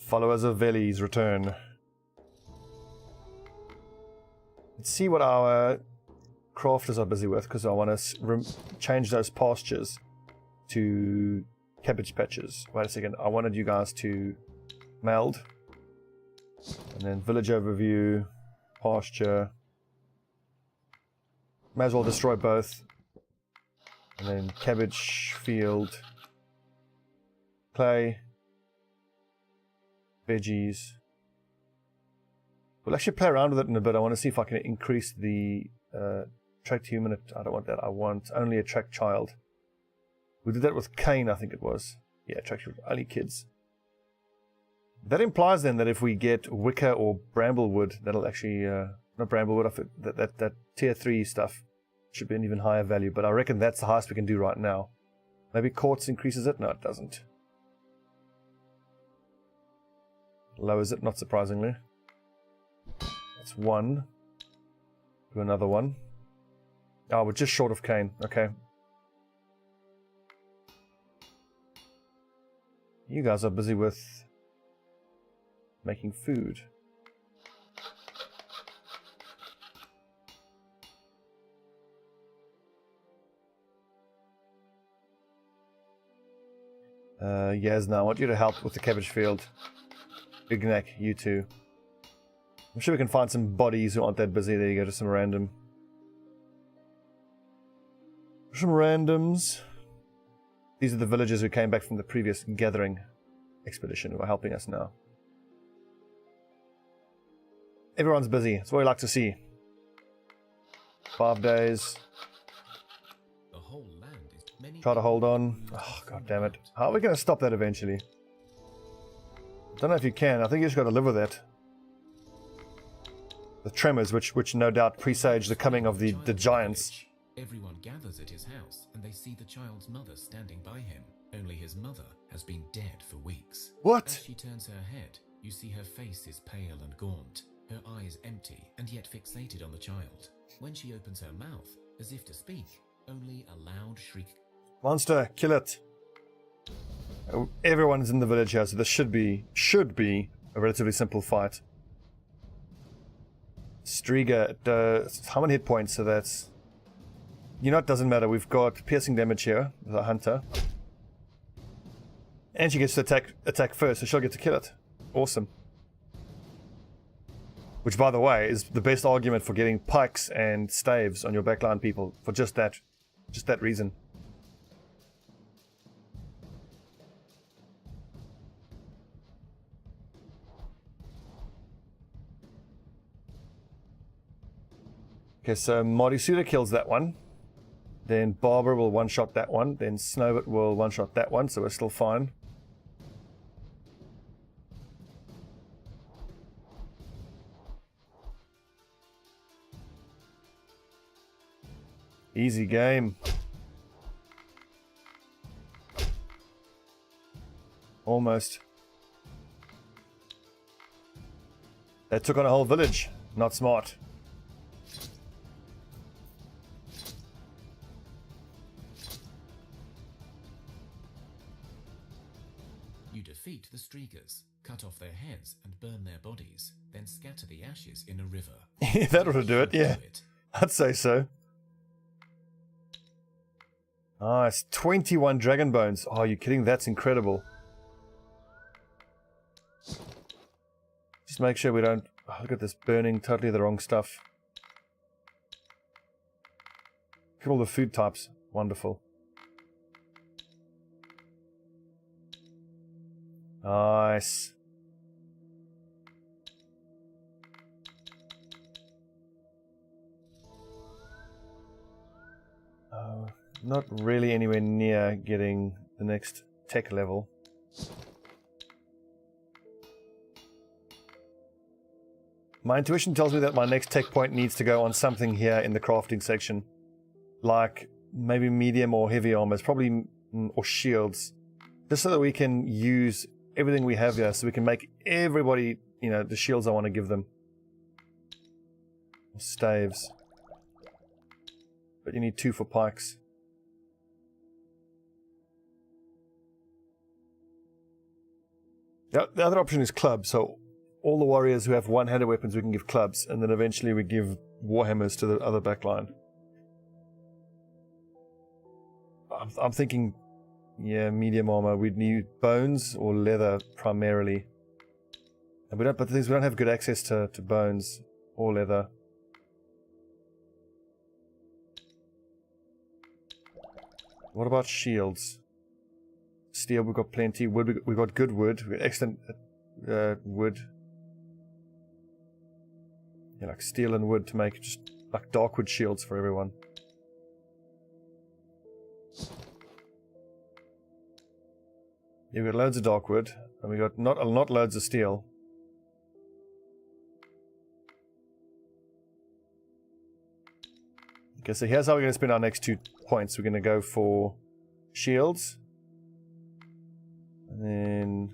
Followers of Veles return. Let's see what our crafters are busy with, because I want to change those pastures to cabbage patches. Wait a second, I wanted you guys to meld. And then village overview, pasture. May as well destroy both. And then cabbage field, clay, veggies. We'll actually play around with it in a bit. I want to see if I can increase the attract human. I don't want that. I want only attract child. We did that with Cain, I think it was. Yeah, attract only kids. That implies then that if we get wicker or bramblewood, that'll actually not bramblewood. That tier 3 stuff should be an even higher value. But I reckon that's the highest we can do right now. Maybe quartz increases it. No, it doesn't. Lowers it, not surprisingly. That's 1. Do another one. Oh, we're just short of Cain. Okay. You guys are busy with making food. Yes, now I want you to help with the cabbage field. Big neck, you two. I'm sure we can find some bodies who aren't that busy. There you go, just some random. Some randoms. These are the villagers who came back from the previous gathering expedition who are helping us now. Everyone's busy. That's what we like to see. 5 days. The whole land is many. Try to hold on. Oh, god damn it. How are we going to stop that eventually? Don't know if you can. I think you just got to live with it. The tremors, which no doubt presage the coming of the giants. Everyone gathers at his house, and they see the child's mother standing by him. Only his mother has been dead for weeks. What? As she turns her head, you see her face is pale and gaunt, her eyes empty and yet fixated on the child. When she opens her mouth, as if to speak, only a loud shriek. Monster, kill it. Everyone's in the village here, so this should be a relatively simple fight. Striga, how many hit points? So that's... You know, it doesn't matter. We've got piercing damage here, the hunter. And she gets to attack first, so she'll get to kill it. Awesome. Which, by the way, is the best argument for getting pikes and staves on your backline people, for just that reason. Okay, so Morisuda kills that one. Then Barbara will one-shot that one. Then Snowbit will one-shot that one, so we're still fine. Easy game. Almost. They took on a whole village. Not smart. You defeat the Strigas, cut off their heads and burn their bodies, then scatter the ashes in a river. That ought to do it, yeah. I'd say so. Nice. 21 dragon bones. Oh, are you kidding? That's incredible. Just make sure we don't... Oh, look at this burning totally the wrong stuff. Look at all the food types. Wonderful. Nice. Not really anywhere near getting the next tech level. My intuition tells me that my next tech point needs to go on something here in the crafting section. Like maybe medium or heavy armors, probably, or shields. Just so that we can use everything we have here, so we can make everybody, you know, the shields I want to give them. Or staves. But you need 2 for pikes. The other option is clubs. So all the warriors who have one-handed weapons, we can give clubs, and then eventually we give warhammers to the other backline. I'm thinking, yeah, medium armor. We'd need bones or leather primarily. And but the thing is, we don't have good access to bones or leather. What about shields? Steel, we've got plenty. Wood, we've got good wood. We've got excellent wood. Yeah, like steel and wood to make just like dark wood shields for everyone. Yeah, we've got loads of dark wood, and we got not loads of steel. Okay, so here's how we're going to spend our next 2 points. We're going to go for shields. And then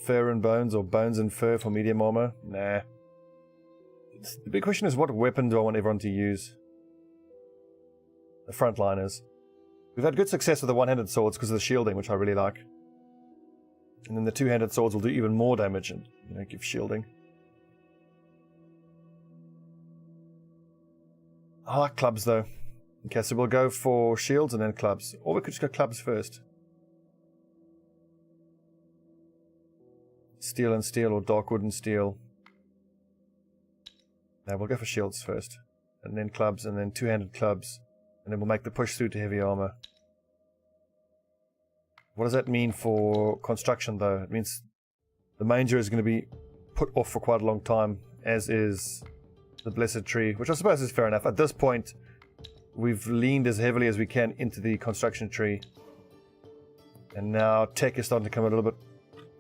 fur and bones, or bones and fur for medium armor. Nah. The big question is, what weapon do I want everyone to use? The frontliners. We've had good success with the one-handed swords because of the shielding, which I really like. And then the two-handed swords will do even more damage and, you know, give shielding. I like clubs though. Okay, so we'll go for shields and then clubs. Or we could just go clubs first. Steel and steel, or dark wood and steel. No, we'll go for shields first. And then clubs, and then two-handed clubs. And then we'll make the push through to heavy armor. What does that mean for construction though? It means the manger is going to be put off for quite a long time, as is the blessed tree, which I suppose is fair enough. At this point, we've leaned as heavily as we can into the construction tree. And now tech is starting to come a little bit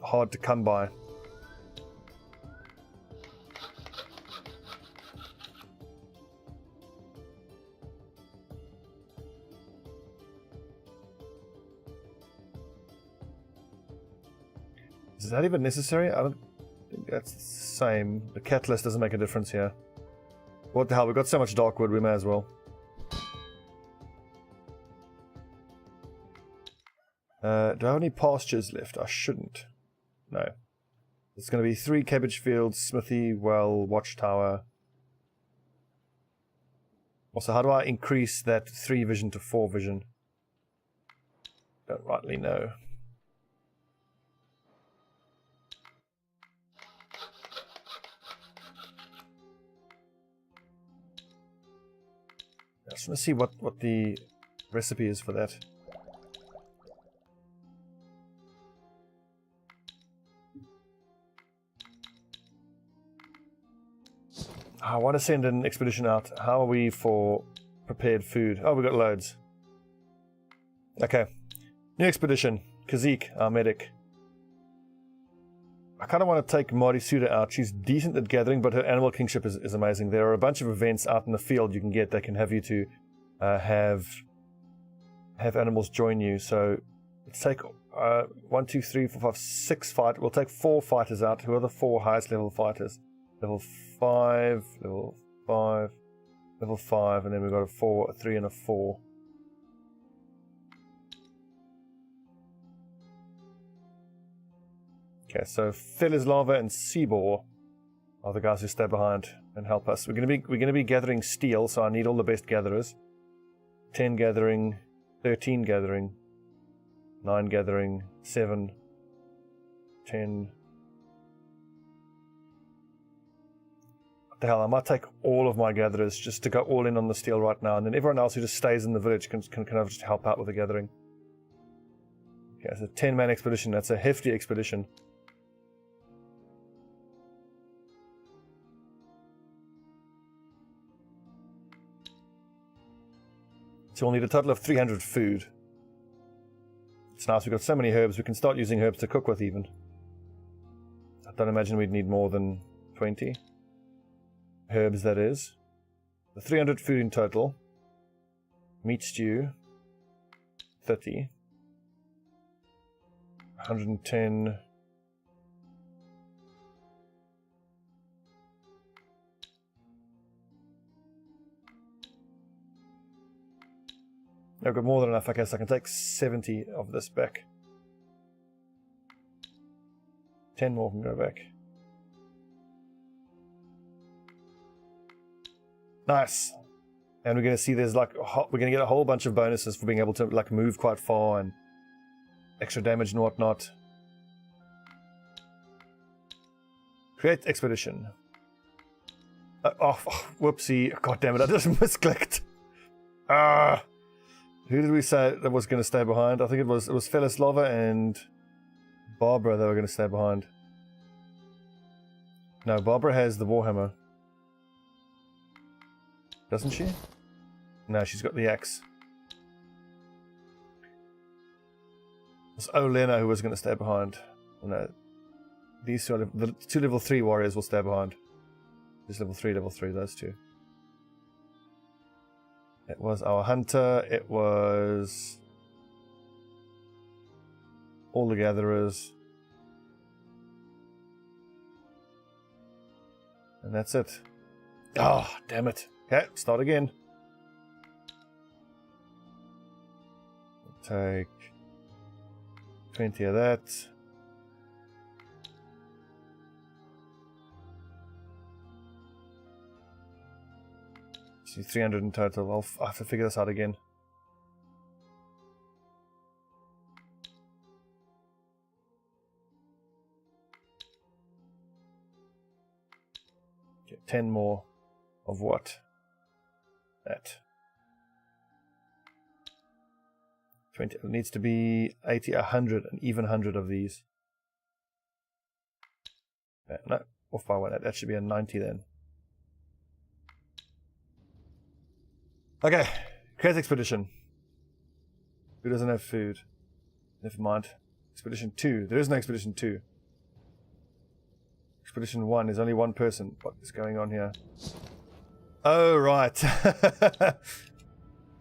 hard to come by. Is that even necessary? I don't think that's the same. The catalyst doesn't make a difference here. What the hell, we've got so much dark wood, we may as well. Do I have any pastures left? I shouldn't. No. It's going to be 3 cabbage fields, smithy, well, watchtower. Also, how do I increase that 3 vision to 4 vision? Don't rightly know. I just want to see what the recipe is for that. I want to send an expedition out. How are we for prepared food? Oh, we've got loads. Okay. New expedition. Kazik, our medic. I kind of want to take Marisuda out. She's decent at gathering, but her animal kingship is amazing. There are a bunch of events out in the field you can get that can have you to have animals join you. So let's take 1, 2, 3, 4, 5, 6 fight. We'll take 4 fighters out. Who are the 4 highest level fighters? Level 5, level 5, level 5, and then we've got a 4, a 3, and a 4. Okay, so Veles, Lava, and Seabor are the guys who stay behind and help us. We're gonna be gathering steel, so I need all the best gatherers. 10 gathering, 13 gathering, 9 gathering, 7, 10. What the hell? I might take all of my gatherers just to go all in on the steel right now, and then everyone else who just stays in the village can kind of just help out with the gathering. Okay, so 10-man expedition. That's a hefty expedition. So we'll need a total of 300 food. It's nice we've got so many herbs, we can start using herbs to cook with even. I don't imagine we'd need more than 20 herbs, that is. The 300 food in total. Meat stew, 30. 110. I've got more than enough. Okay, so I can take 70 of this back. 10 more can go back. Nice. And we're going to see there's like, we're going to get a whole bunch of bonuses for being able to like move quite far and extra damage and whatnot. Create expedition. Whoopsie. God damn it, I just misclicked. Who did we say that was going to stay behind? I think it was Veles and Barbara that were going to stay behind. No, Barbara has the Warhammer. Doesn't she? No, she's got the axe. It's Olena who was going to stay behind. No, these two, the two level 3 warriors will stay behind. Just level 3, those two. It was our hunter, it was all the gatherers. And that's it. Oh, damn it. Okay, start again. Take 20 of that. See, 300 in total. I'll have to figure this out again. Okay, 10 more of what? That. 20. It needs to be 80, 100, an even 100 of these. No, off by one. That should be a 90 then. Okay, create expedition. Who doesn't have food? Never mind. Expedition 2. There is no expedition 2. Expedition 1 is only one person. What is going on here? Oh, right.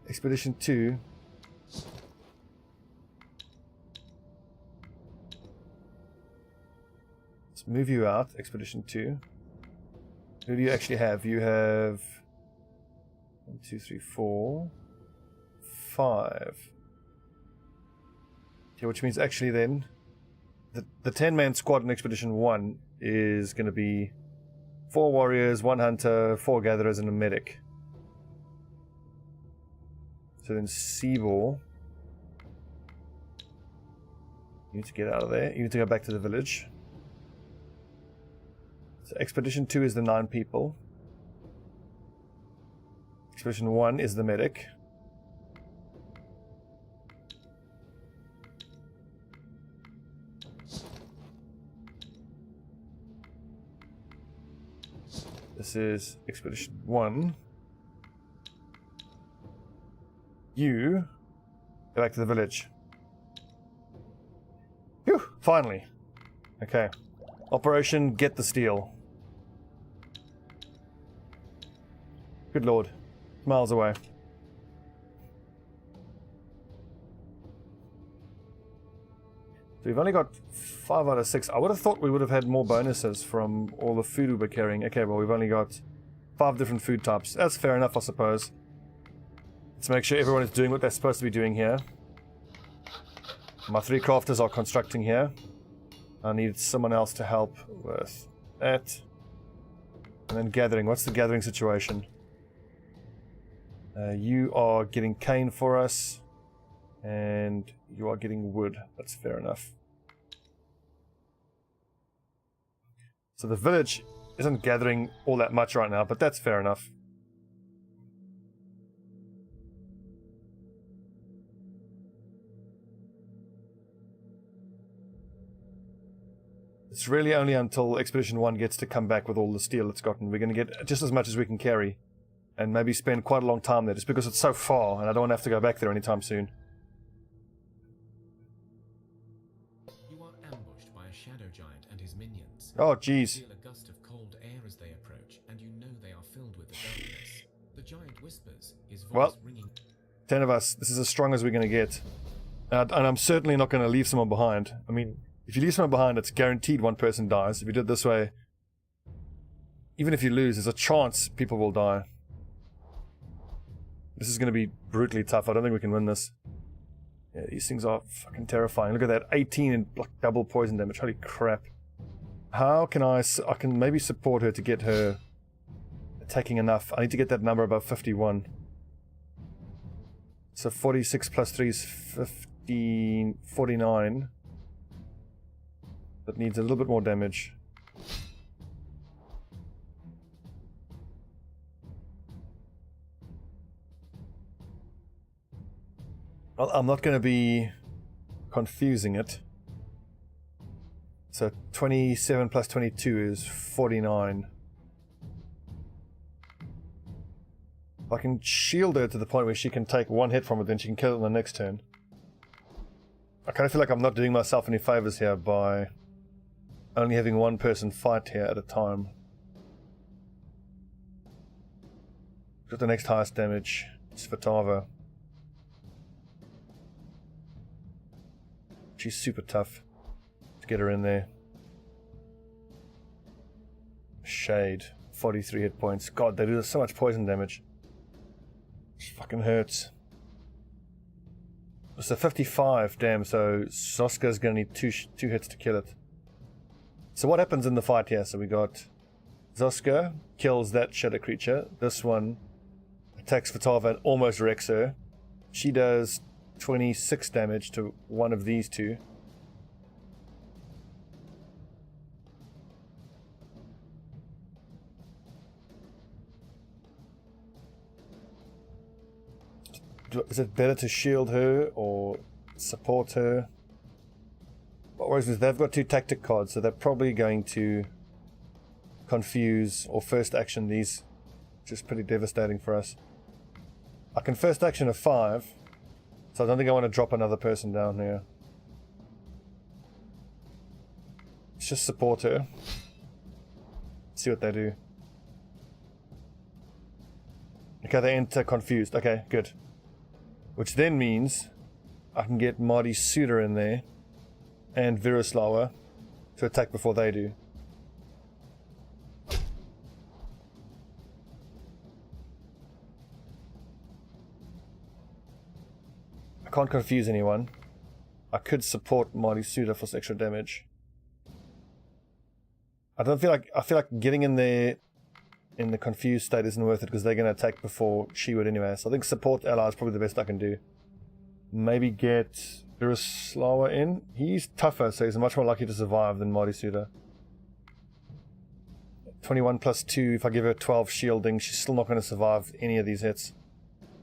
Expedition 2. Let's move you out. Expedition 2. Who do you actually have? You have 1, 2, 3, 4, 5. Okay, which means actually then the 10-man squad in Expedition 1 is going to be 4 warriors, 1 hunter, 4 gatherers, and a medic. So then Seabor, you need to get out of there. You need to go back to the village. So Expedition 2 is the 9 people. Expedition 1 is the medic. This is Expedition 1. You go back to the village. Phew, finally. Okay. Operation Get the Steel. Good lord. Miles away. So we've only got 5 out of 6. I would have thought we would have had more bonuses from all the food we were carrying. Okay, well we've only got 5 different food types. That's fair enough, I suppose. Let's make sure everyone is doing what they're supposed to be doing here. My 3 crafters are constructing here. I need someone else to help with that. And then gathering. What's the gathering situation? You are getting cane for us, and you are getting wood. That's fair enough. So the village isn't gathering all that much right now, but that's fair enough. It's really only until Expedition 1 gets to come back with all the steel it's gotten. We're going to get just as much as we can carry. And maybe spend quite a long time there, just because it's so far, and I don't want to have to go back there anytime soon. You are ambushed by a shadow giant and his minions. Oh, jeez. You feel a gust of cold air as they approach, and you know they are filled with the darkness. The giant whispers, his voice ringing. 10 of us. This is as strong as we're going to get. And I'm certainly not going to leave someone behind. I mean, if you leave someone behind, it's guaranteed one person dies. If you do it this way, even if you lose, there's a chance people will die. This is going to be brutally tough. I don't think we can win this. Yeah, these things are fucking terrifying. Look at that, 18 and like double poison damage. Holy crap. How can I can maybe support her to get her attacking enough. I need to get that number above 51. So 46 plus 3 is 15, 49. That needs a little bit more damage. Well, I'm not going to be confusing it. So 27 plus 22 is 49. If I can shield her to the point where she can take one hit from it, then she can kill it on the next turn. I kind of feel like I'm not doing myself any favors here by only having one person fight here at a time. Got the next highest damage. It's Fatava. She's super tough to get her in there. Shade. 43 hit points. God, they do so much poison damage. It fucking hurts. So 55, damn, so Zoska's gonna need two hits to kill it. So what happens in the fight here? So we got Zoska kills that shadow creature. This one attacks Fatava and almost wrecks her. She does 26 damage to one of these two. Is it better to shield her or support her? What worries me is they've got 2 tactic cards, so they're probably going to confuse or first action these, which is pretty devastating for us. I can first action a 5, so I don't think I want to drop another person down here. Let's just support her. See what they do. Okay, they enter confused. Okay, good. Which then means I can get Marty Suda in there and Viruslawa to attack before they do. I can't confuse anyone. I could support Marty Suda for extra damage. I feel like getting in there in the confused state isn't worth it because they're going to attack before she would anyway. So I think support ally is probably the best I can do. Maybe get Viruslawa in. He's tougher, so he's much more likely to survive than Marty Suda. 21 plus 2, if I give her 12 shielding, she's still not going to survive any of these hits.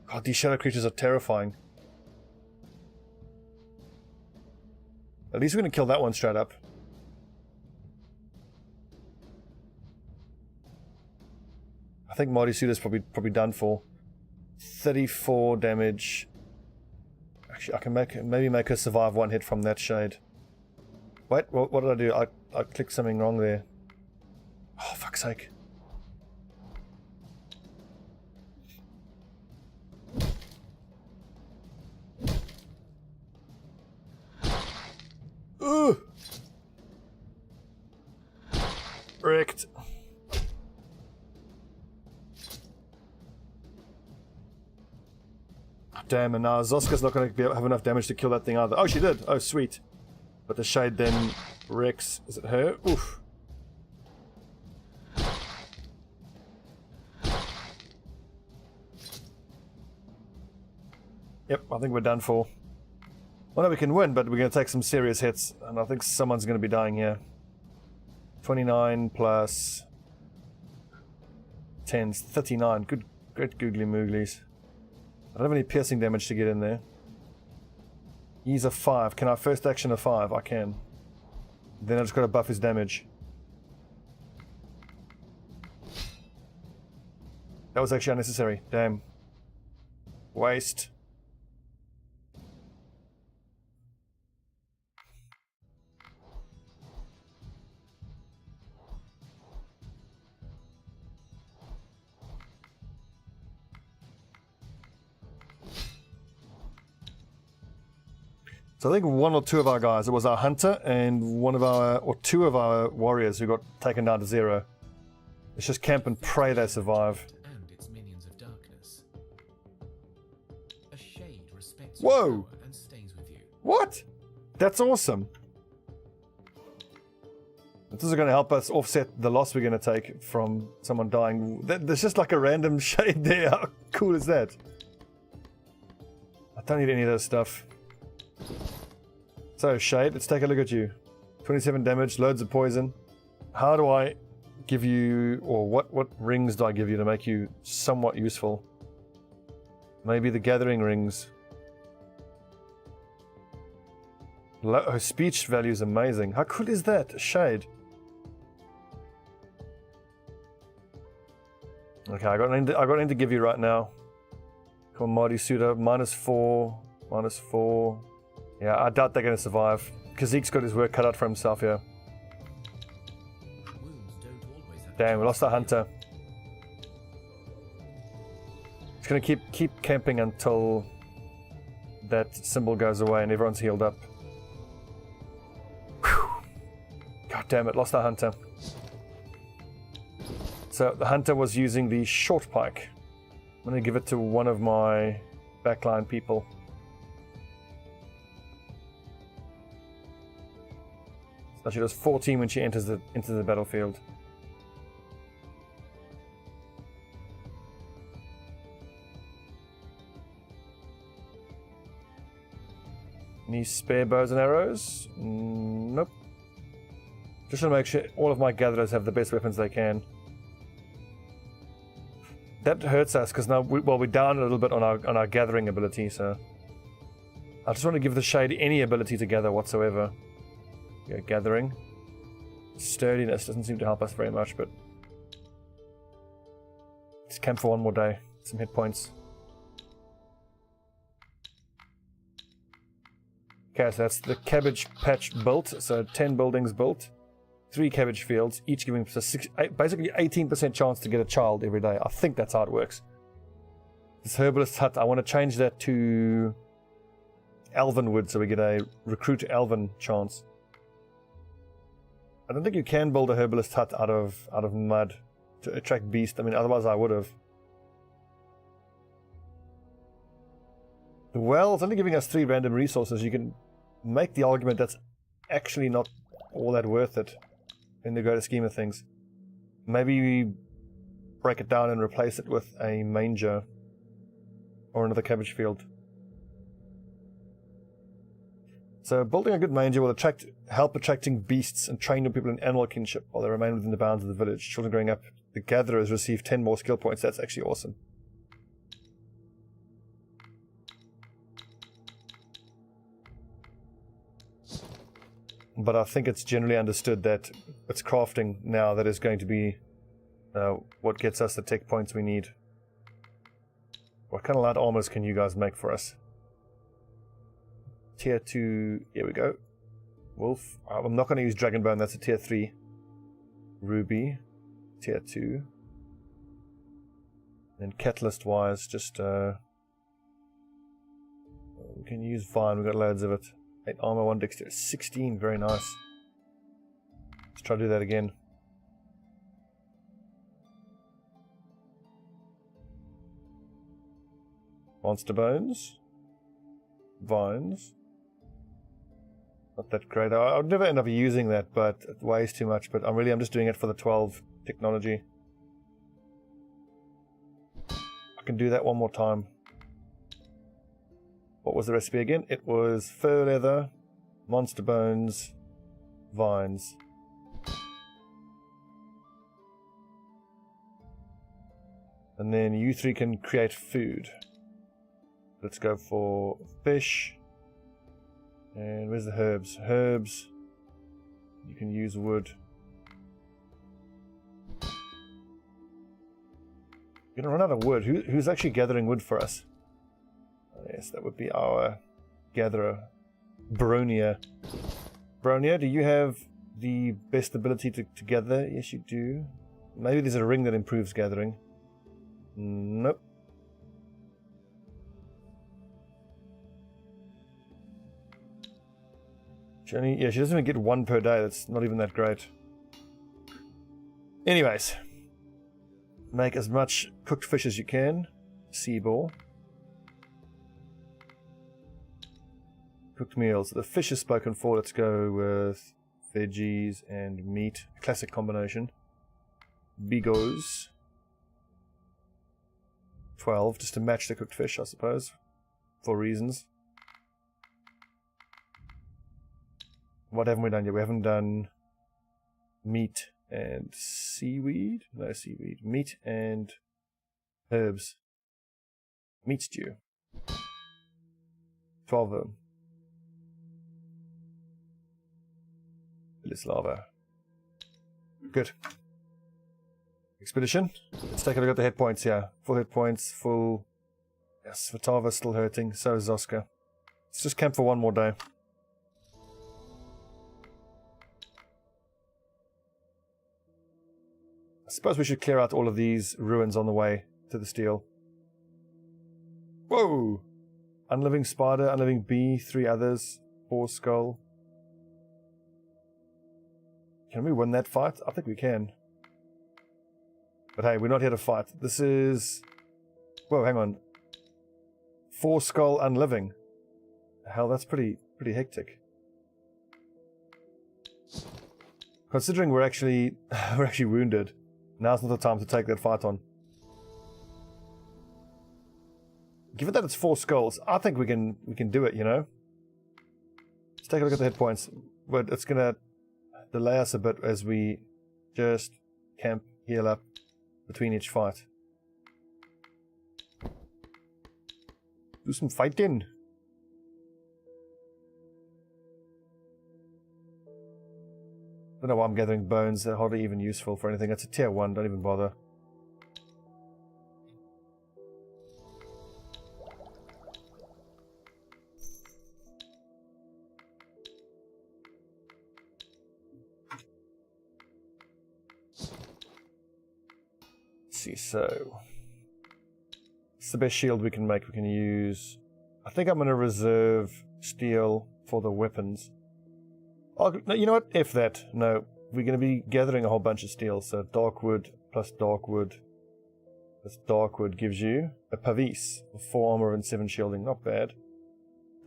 God, these shadow creatures are terrifying. At least we're going to kill that one straight up. I think Marty Suda's probably done for. 34 damage. Actually, I can maybe make her survive one hit from that shade. Wait, what did I do? I clicked something wrong there. Oh, fuck's sake. Ooh! Wrecked. Damn, and now Zoska's not going to have enough damage to kill that thing either. Oh, she did. Oh, sweet. But the shade then wrecks. Is it her? Oof. Yep, I think we're done for. Well, no, we can win, but we're going to take some serious hits. And I think someone's going to be dying here. 29 plus 10, 39. Good googly mooglies. I don't have any piercing damage to get in there. He's a 5. Can I first action a 5? I can. Then I just got to buff his damage. That was actually unnecessary. Damn. Waste. So I think one or two of our guys, it was our hunter and two of our warriors who got taken down to 0. Let's just camp and pray they survive. And its minions of darkness. Whoa! power and stays with you. What? That's awesome. This is going to help us offset the loss we're going to take from someone dying. There's just like a random shade there. How cool is that? I don't need any of this stuff. So, shade, let's take a look at you. 27 damage, loads of poison. How do I give you, or what rings do I give you to make you somewhat useful? Maybe the gathering rings. Her speech value is amazing. How cool is that? Shade. Okay, I got anything to give you right now. Come on, Marty Suda. -4. -4. Yeah, I doubt they're going to survive. Kazeek's got his work cut out for himself here. Damn, we lost our hunter. It's going to keep camping until that symbol goes away and everyone's healed up. Whew. God damn it, lost our hunter. So the hunter was using the short pike. I'm going to give it to one of my backline people. So she does 14 when she enters into the battlefield. Any spare bows and arrows? Nope. Just to make sure all of my gatherers have the best weapons they can. That hurts us because now we're down a little bit on our gathering ability. So I just want to give the shade any ability to gather whatsoever. Yeah, gathering. Sturdiness doesn't seem to help us very much, but let's camp for one more day. Some hit points. Okay, so that's the cabbage patch built. So 10 buildings built, 3 cabbage fields, each giving us basically 18% chance to get a child every day. I think that's how it works. This herbalist hut, I want to change that to Elvenwood so we get a recruit Elven chance. I don't think you can build a herbalist hut out of mud to attract beast. I mean, otherwise I would have. The well, it's only giving us 3 random resources. You can make the argument that's actually not all that worth it in the greater scheme of things. Maybe we break it down and replace it with a manger or another cabbage field. So building a good manger will help attracting beasts and train your people in animal kinship while they remain within the bounds of the village. Children growing up, the gatherers receive 10 more skill points. That's actually awesome. But I think it's generally understood that it's crafting now that is going to be what gets us the tech points we need. What kind of light armors can you guys make for us? Tier 2, here we go. Wolf. I'm not going to use Dragonbone, that's a tier 3. Ruby, tier 2. And catalyst wise, just we can use Vine, we've got loads of it. 8 armor, 1 dexterity, 16, very nice. Let's try to do that again. Monster bones. Vines. Not that great. I would never end up using that, but it weighs too much. But I'm just doing it for the 12 technology. I can do that one more time. What was the recipe again? It was fur leather, monster bones, vines. And then you 3 can create food. Let's go for fish. And where's the herbs? Herbs. You can use wood. You're gonna run out of wood. Who's actually gathering wood for us? Yes, that would be our gatherer, Bronia. Bronia, do you have the best ability to gather? Yes, you do. Maybe there's a ring that improves gathering. Nope. She doesn't even get 1 per day. That's not even that great. Anyways, make as much cooked fish as you can. Sea ball. cooked meals. The fish is spoken for. Let's go with veggies and meat. Classic combination. Bigos. 12, just to match the cooked fish, I suppose. For reasons. What haven't we done yet? We haven't done meat and seaweed. No seaweed. Meat and herbs. Meat stew. 12 of them. Veles lava. Good. Expedition. Let's take a look at the hit points here. Full hit points, full. Yes, Vatava's still hurting. So is Zoska. Let's just camp for one more day. I suppose we should clear out all of these ruins on the way to the steel. Whoa! Unliving spider, unliving bee, 3 others, 4 skull. Can we win that fight? I think we can. But hey, we're not here to fight. This is... Whoa, hang on. 4 skull unliving. Hell, that's pretty hectic. Considering we're actually wounded, now's not the time to take that fight on. Given that it's 4 skulls, I think we can do it, you know? Let's take a look at the hit points. But it's gonna delay us a bit as we just camp, heal up between each fight. Do some fighting. Don't know why I'm gathering bones. They're hardly even useful for anything. It's a tier 1. Don't even bother. So it's the best shield we can make. We can use... I think I'm going to reserve steel for the weapons. Oh, no, you know what? F that. No, we're going to be gathering a whole bunch of steel. So dark wood plus dark wood. This dark wood gives you a pavis, 4 armor and 7 shielding. Not bad.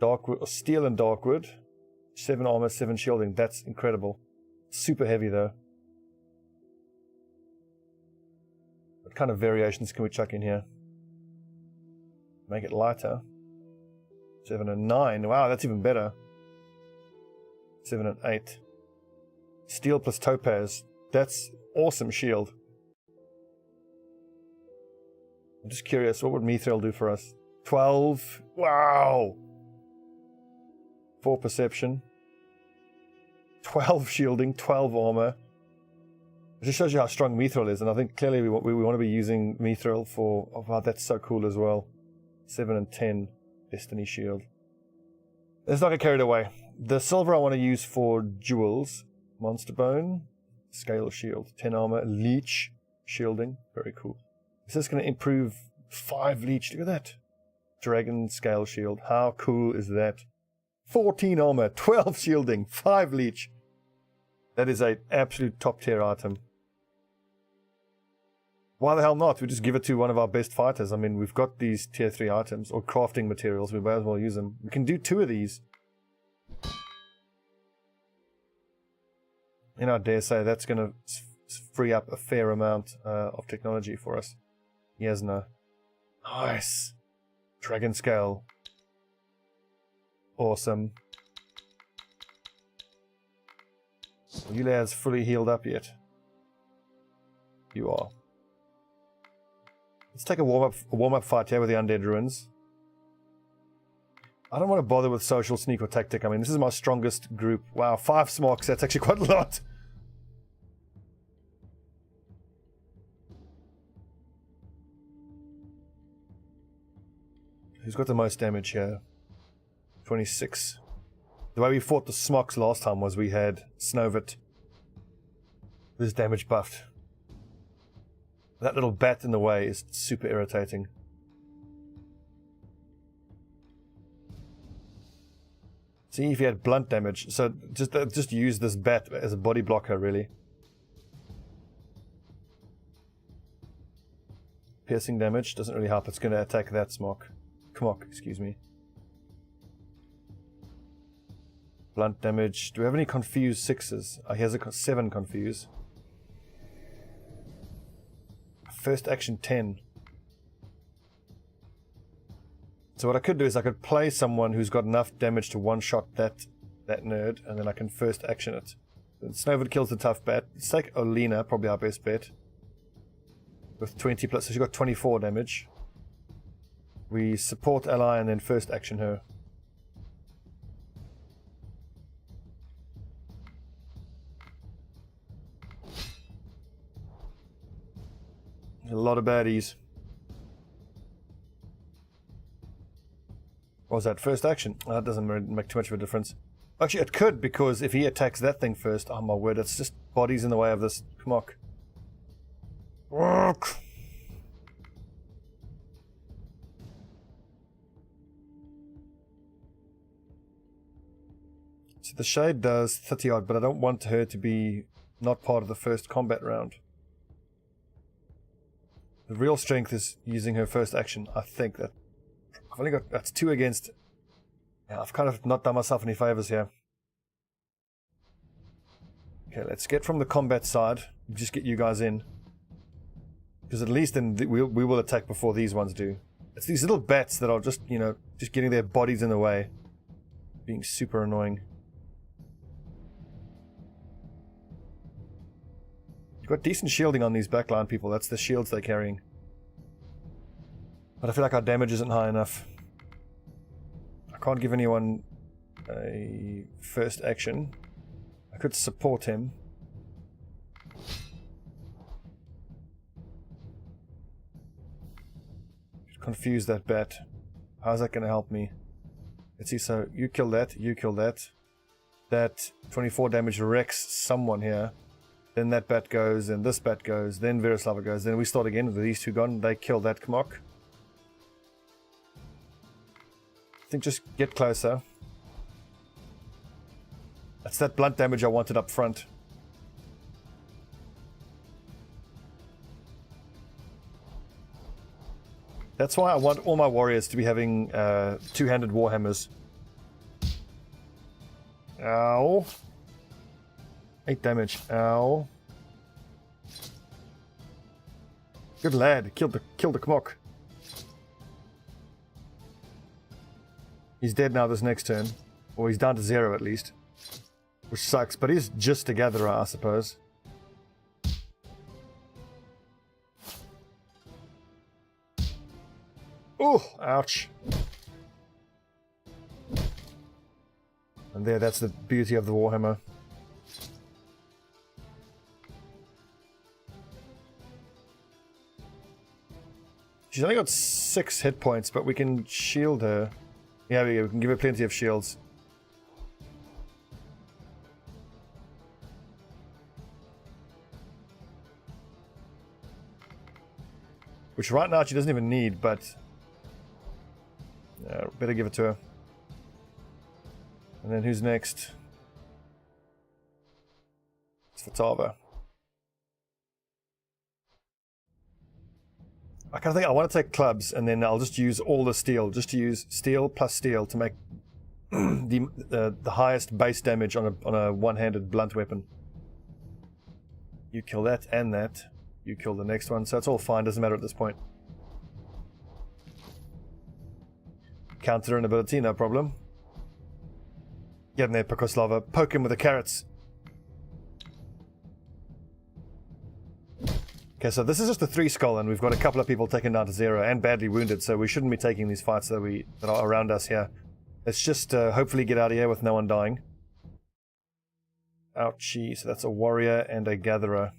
Dark wood, or steel and dark wood, 7 armor, 7 shielding. That's incredible. Super heavy though. What kind of variations can we chuck in here? Make it lighter. 7 and 9. Wow, that's even better. 7 and 8. Steel plus topaz. That's awesome shield. I'm just curious, what would mithril do for us? 12. Wow. 4 perception. 12 shielding, 12 armor. It just shows you how strong mithril is, and I think clearly we want to be using mithril for... Oh wow, that's so cool as well. 7 and 10 destiny shield. Let's not get carried away. The silver I want to use for jewels. Monster bone, scale shield, 10 armor, leech shielding. Very cool. Is this going to improve 5 leech? Look at that. Dragon scale shield. How cool is that? 14 armor, 12 shielding, 5 leech. That is an absolute top tier item. Why the hell not? We just give it to one of our best fighters. I mean, we've got these tier 3 items, or crafting materials. We may as well use them. We can do 2 of these. And I dare say that's going to free up a fair amount of technology for us. Yesna. Nice. Dragon scale. Awesome. Are you lads fully healed up yet? You are. Let's take a warm-up fight here with the undead ruins. I don't want to bother with social sneak or tactic. I mean, this is my strongest group. Wow, 5 smocks. That's actually quite a lot. Who's got the most damage here? 26. The way we fought the smocks last time was we had Snovit. This damage buffed. That little bat in the way is super irritating. See if he had blunt damage. So just use this bat as a body blocker, really. Piercing damage doesn't really help. It's going to attack that smock. Excuse me. Blunt damage. Do we have any confused 6s? Oh, he has a 7 confuse. First action 10. So what I could do is I could play someone who's got enough damage to one-shot that nerd, and then I can first action it. Snowvid kills the tough bat. Let's take Olena, probably our best bet. With 20 plus, so she got 24 damage. We support ally and then first action her. A lot of baddies. What was that? First action? Oh, that doesn't make too much of a difference. Actually, it could, because if he attacks that thing first, oh my word, it's just bodies in the way of this. Come on. Work. So the Shade does 30 odd, but I don't want her to be not part of the first combat round. The real strength is using her first action. I think that I've only got, that's 2 against. Yeah, I've kind of not done myself any favors here. Okay, let's get from the combat side. Just get you guys in, because at least then we will attack before these ones do. It's these little bats that are just, you know, just getting their bodies in the way, being super annoying. Got decent shielding on these backline people. That's the shields they're carrying. But I feel like our damage isn't high enough. I can't give anyone a first action. I could support him. Confuse that bat. How's that going to help me? Let's see. So you kill that. You kill that. That 24 damage wrecks someone here. Then that bat goes, and this bat goes, then Veles goes, then we start again with these 2 gone. They kill that Kmok. I think just get closer. That's that blunt damage I wanted up front. That's why I want all my warriors to be having 2-handed warhammers. Ow. 8 damage. Ow. Good lad. Killed the Kmok. He's dead now this next turn. Or he's down to 0 at least. Which sucks, but he's just a gatherer, I suppose. Oh, ouch. And there, that's the beauty of the Warhammer. She's only got 6 hit points, but we can shield her. Yeah, we can give her plenty of shields. Which right now she doesn't even need, but better give it to her. And then who's next? It's for Tava. I kind of think I want to take clubs, and then I'll just use all the steel, just to use steel plus steel to make the highest base damage on a one-handed blunt weapon. You kill that and that. You kill the next one, so it's all fine. Doesn't matter at this point. Counter an ability, no problem. Get in there, Pekoslava. Poke him with the carrots. Okay, so this is just a 3 skull, and we've got a couple of people taken down to 0 and badly wounded, so we shouldn't be taking these fights that are around us here. Let's just hopefully get out of here with no one dying. Ouchie, so that's a warrior and a gatherer.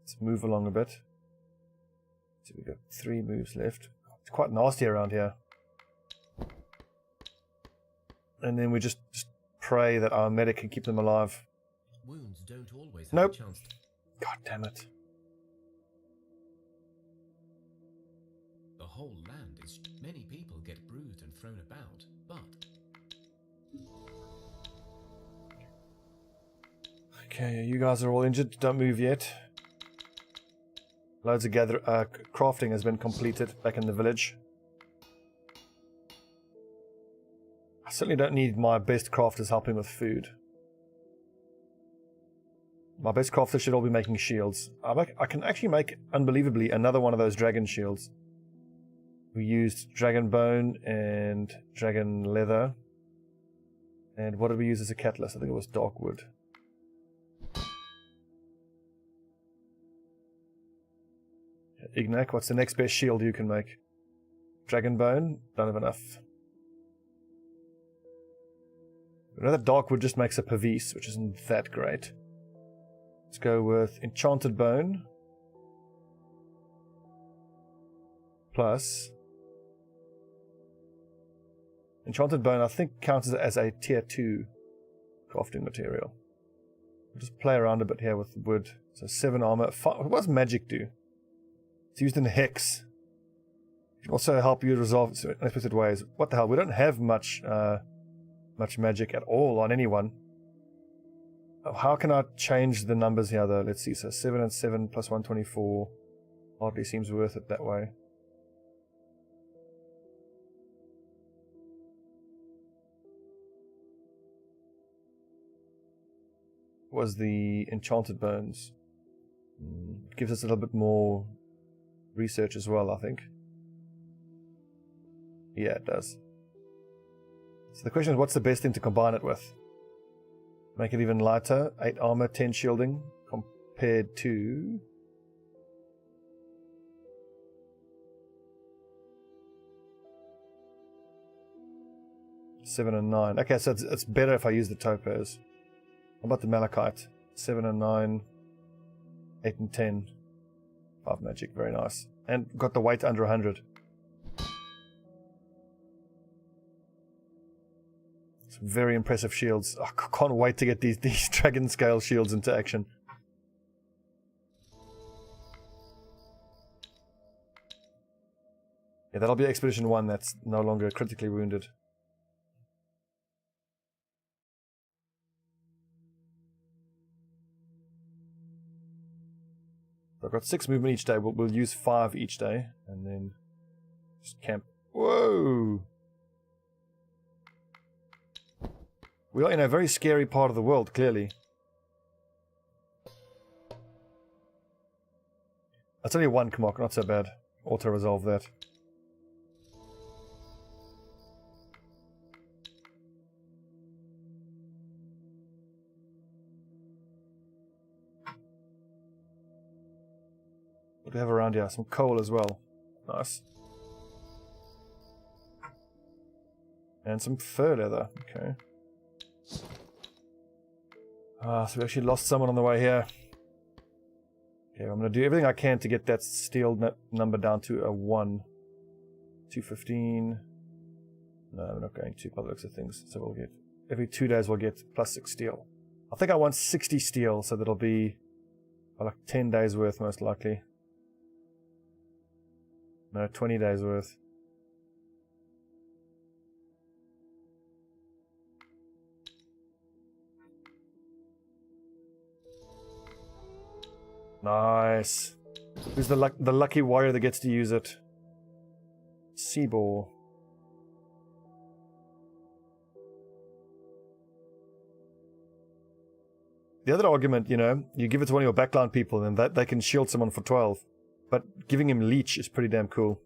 Let's move along a bit. So we've got 3 moves left. It's quite nasty around here. And then we just pray that our medic can keep them alive. Wounds don't always have nope. a chance. God damn it. The whole land is... Many people get bruised and thrown about, but... Okay, you guys are all injured. Don't move yet. Loads of crafting has been completed back in the village. I certainly don't need my best crafters helping with food. My best crafters should all be making shields. I can actually make, unbelievably, another one of those dragon shields. We used dragon bone and dragon leather. And what did we use as a catalyst? I think it was dark wood. Ignac, what's the next best shield you can make? Dragon bone? Don't have enough. I know that dark wood just makes a pavis, which isn't that great. Let's go with enchanted bone. Plus... Enchanted bone, I think, counts as a tier 2 crafting material. I'll just play around a bit here with the wood. So 7 armor. What does magic do? It's used in hex. It can also help you resolve unexpected ways. What the hell? We don't have much magic at all on anyone. How can I change the numbers here, though? Let's see. So 7 and 7 plus 124. Hardly seems worth it that way. Was the enchanted bones. Gives us a little bit more research as well, I think. Yeah, it does. So the question is, what's the best thing to combine it with? Make it even lighter. 8 armor, 10 shielding, compared to... Seven and 9. Okay, so it's better if I use the topaz. How about the malachite? 7 and 9, 8 and 10. 5 magic, very nice. And got the weight under 100. Some very impressive shields. Oh, I can't wait to get these dragon scale shields into action. Yeah, that'll be Expedition 1 that's no longer critically wounded. I've got 6 movement each day. We'll use 5 each day, and then just camp. Whoa! We are in a very scary part of the world, clearly. That's only 1 Kamok, not so bad. Auto-resolve that. What do we have around here? Some coal as well. Nice. And some fur leather. Okay. So we actually lost someone on the way here. Okay, I'm going to do everything I can to get that steel number down to a 1. 215. No, I'm not going to by the looks of things. So we'll get... Every 2 days we'll get plus 6 steel. I think I want 60 steel, so that'll be like 10 days worth most likely. No, 20 days worth. Nice. Who's the lucky warrior that gets to use it? Seabor. The other argument, you know, you give it to one of your backline people and they can shield someone for 12. But giving him leech is pretty damn cool.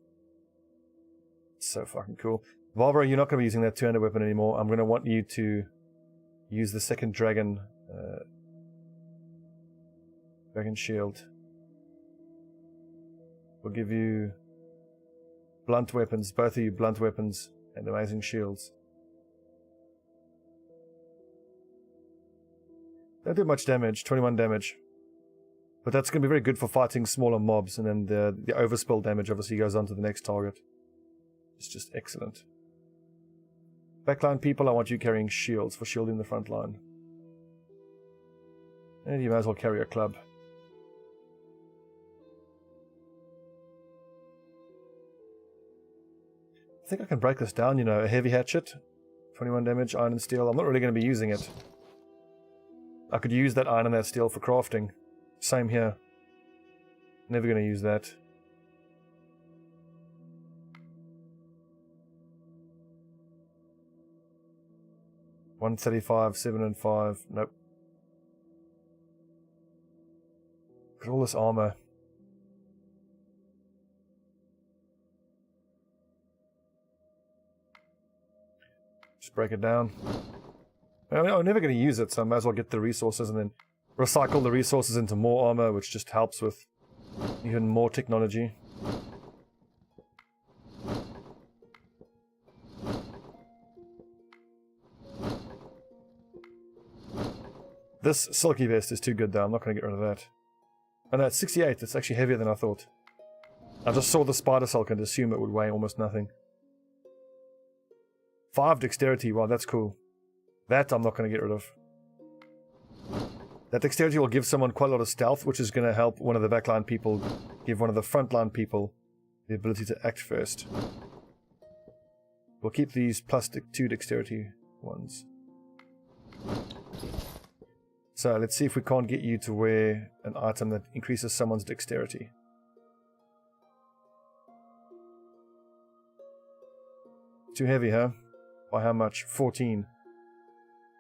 It's so fucking cool. Barbara, you're not going to be using that 200 weapon anymore. I'm going to want you to use the second dragon shield. We'll give you blunt weapons, both of you blunt weapons and amazing shields. Don't do much damage, 21 damage. But that's going to be very good for fighting smaller mobs, and then the overspill damage obviously goes on to the next target. It's just excellent. Backline people, I want you carrying shields for shielding the front line. And you might as well carry a club. I think I can break this down, you know, a heavy hatchet, 21 damage, iron and steel. I'm not really going to be using it. I could use that iron and that steel for crafting. Same here. Never going to use that. 135, 7 and 5. Nope. Look at all this armor. Just break it down. I mean, I'm never going to use it, so I might as well get the resources and then recycle the resources into more armor, which just helps with even more technology. This silky vest is too good though, I'm not going to get rid of that. Oh no, it's 68, it's actually heavier than I thought. I just saw the spider silk and assumed it would weigh almost nothing. 5 dexterity, wow, that's cool. That I'm not going to get rid of. That dexterity will give someone quite a lot of stealth, which is going to help one of the backline people give one of the frontline people the ability to act first. We'll keep these plus 2 dexterity ones. So let's see if we can't get you to wear an item that increases someone's dexterity. Too heavy, huh? By how much? 14.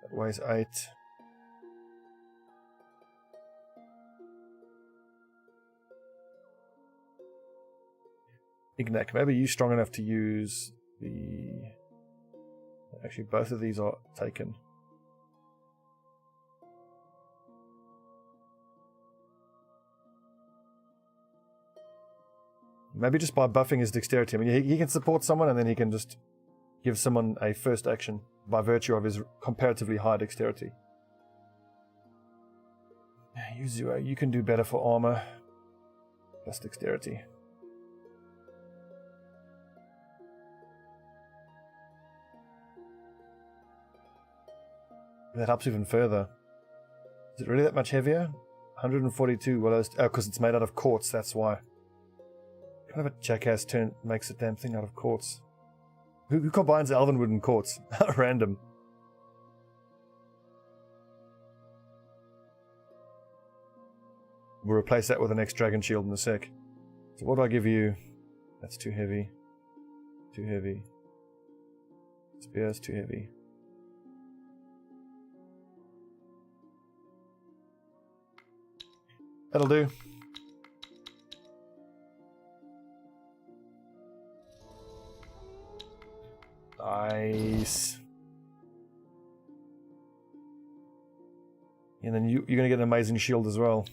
That weighs 8. Ignac, maybe you're strong enough to use the... Actually, both of these are taken. Maybe just by buffing his dexterity. I mean, he can support someone and then he can just give someone a first action by virtue of his comparatively high dexterity. Yuzuo, you can do better for armor. Plus dexterity. That helps even further. Is it really that much heavier? 142 willows. Oh, because it's made out of quartz, that's why. Kind of a jackass turn makes a damn thing out of quartz. Who combines elvenwood and quartz? Random. We'll replace that with an X dragon shield in a sec. So what do I give you? That's too heavy. Too heavy. Spear's too heavy. That'll do. Nice. And then you're going to get an amazing shield as well.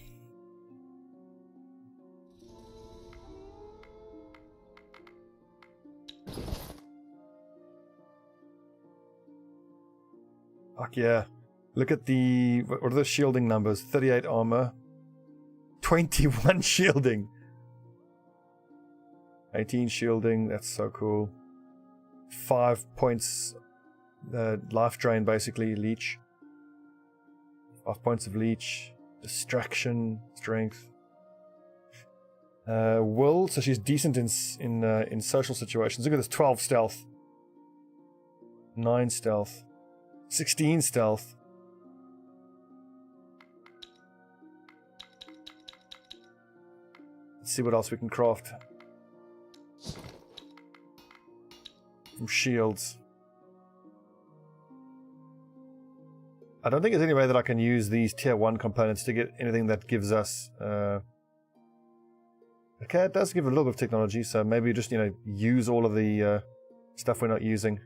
Fuck yeah. Look at the... What are the shielding numbers? 38 armor. 21 shielding. 18 shielding. That's so cool. 5 points life drain, basically. Leech. 5 points of leech. Distraction. Strength. Will. So she's decent in social situations. Look at this. 12 stealth. 9 stealth. 16 stealth. Let's see what else we can craft. Some shields. I don't think there's any way that I can use these tier 1 components to get anything that gives us... Okay, it does give a little bit of technology, so maybe just, use all of the stuff we're not using.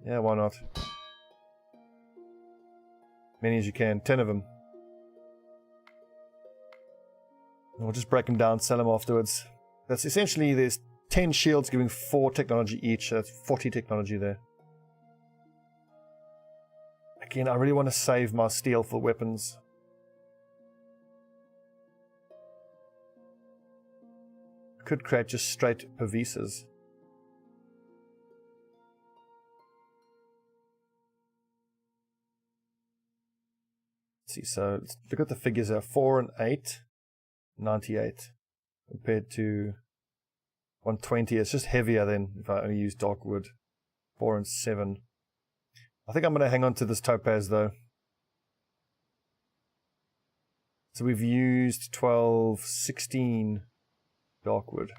Yeah, why not? Many as you can. 10 of them. We'll just break them down, sell them afterwards. That's essentially, there's 10 shields giving 4 technology each. That's 40 technology there. Again, I really want to save my steel for weapons. Could create just straight pervises. Let's see, so let's look at the figures there. 4 and 8, 98. Compared to 120, it's just heavier than if I only use dark wood. 4 and 7. I think I'm going to hang on to this topaz though. So we've used 12, 16 dark wood.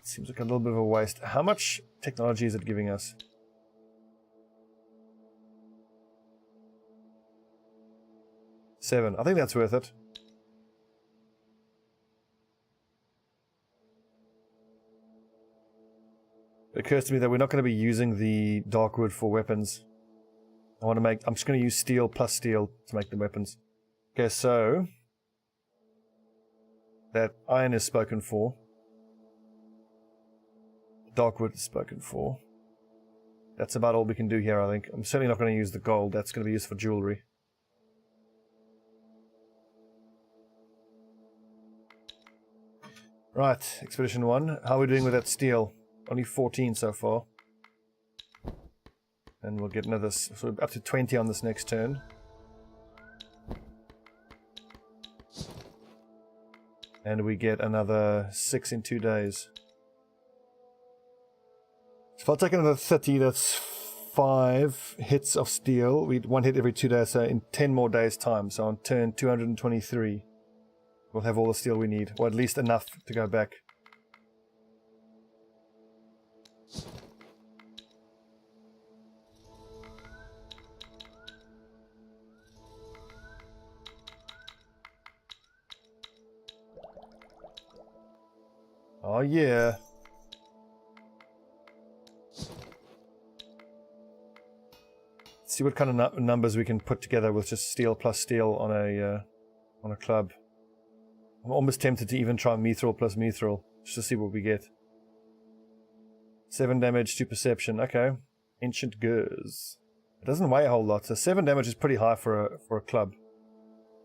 Seems like a little bit of a waste. How much technology is it giving us? 7. I think that's worth it. It occurs to me that we're not going to be using the dark wood for weapons. I'm just going to use steel plus steel to make the weapons. Okay, so that iron is spoken for. Dark wood is spoken for. That's about all we can do here, I think. I'm certainly not going to use the gold. That's going to be used for jewelry. Right, Expedition 1. How are we doing with that steel? Only 14 so far. And we'll get another, so up to 20 on this next turn. And we get another 6 in 2 days. So if I'll take another 30, that's 5 hits of steel. We'd 1 hit every 2 days, so in 10 more days' time. So on turn 223, we'll have all the steel we need, or at least enough to go back. Oh yeah. Let's see what kind of numbers we can put together with just steel plus steel on a club. I'm almost tempted to even try mithril plus mithril, just to see what we get. 7 damage, 2 perception. Okay. Ancient Gers. It doesn't weigh a whole lot, so 7 damage is pretty high for a club.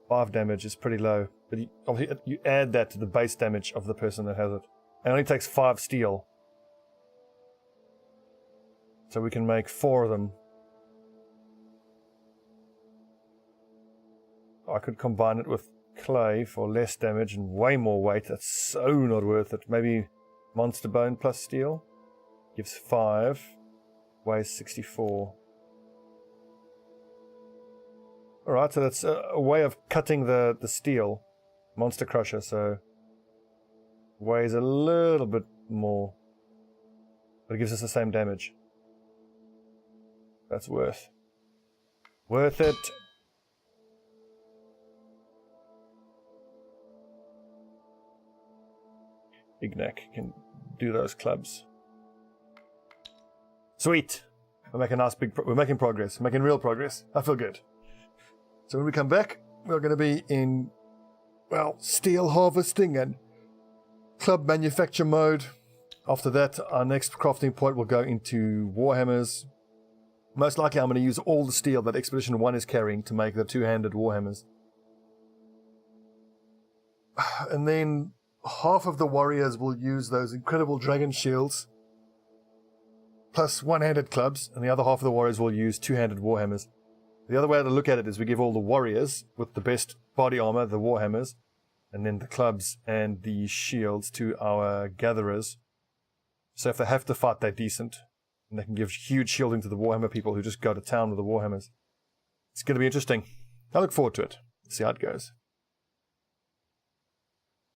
5 damage is pretty low, but obviously you add that to the base damage of the person that has it. It only takes 5 steel. So we can make 4 of them. I could combine it with clay for less damage and way more weight. That's so not worth it. Maybe monster bone plus steel. Gives 5. Weighs 64. Alright, so that's a way of cutting the steel. Monster crusher, so weighs a little bit more, but it gives us the same damage. That's worth it. Ignac can do those clubs. Sweet. We're making we're making progress. We're making real progress. I feel good. So when we come back, we're going to be in, well, steel harvesting and club manufacture mode. After that, our next crafting point will go into warhammers. Most likely I'm going to use all the steel that Expedition 1 is carrying to make the 2-handed warhammers. And then half of the warriors will use those incredible dragon shields plus 1-handed clubs, and the other half of the warriors will use 2-handed warhammers. The other way to look at it is we give all the warriors with the best body armor, the warhammers, and then the clubs and the shields to our gatherers. So if they have to fight, they're decent. And they can give huge shielding to the warhammer people who just go to town with the warhammers. It's going to be interesting. I look forward to it. See how it goes.